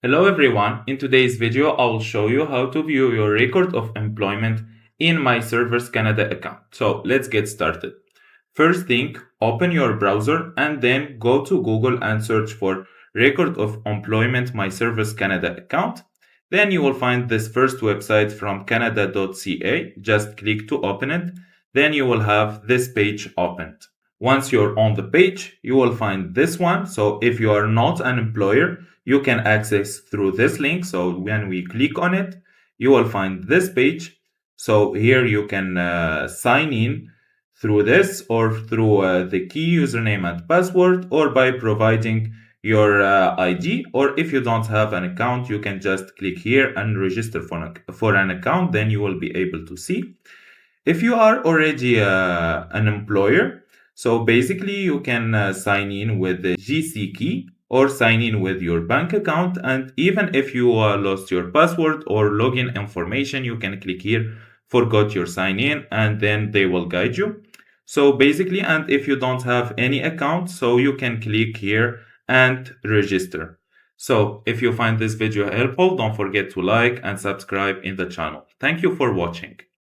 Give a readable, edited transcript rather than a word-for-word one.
Hello everyone, in today's video I will show you how to view your record of employment in My Servers Canada account. So let's get started. First thing, open your browser and then go to Google and search for Record of Employment My Servers Canada account. Then you will find this first website from canada.ca. Just click to open it. Then you will have this page opened. Once you're on the page, you will find this one. So if you are not an employer, you can access through this link. So when we click on it, you will find this page. So here you can sign in through this or through the key username and password, or by providing your ID. Or if you don't have an account, you can just click here and register for an account. Then you will be able to see. If you are already an employer, so basically you can sign in with the GC key or sign in with your bank account. And even if you lost your password or login information, you can click here, forgot your sign in, and then they will guide you. So basically, and if you don't have any account, so you can click here and register. So if you find this video helpful, don't forget to like and subscribe in the channel. Thank you for watching.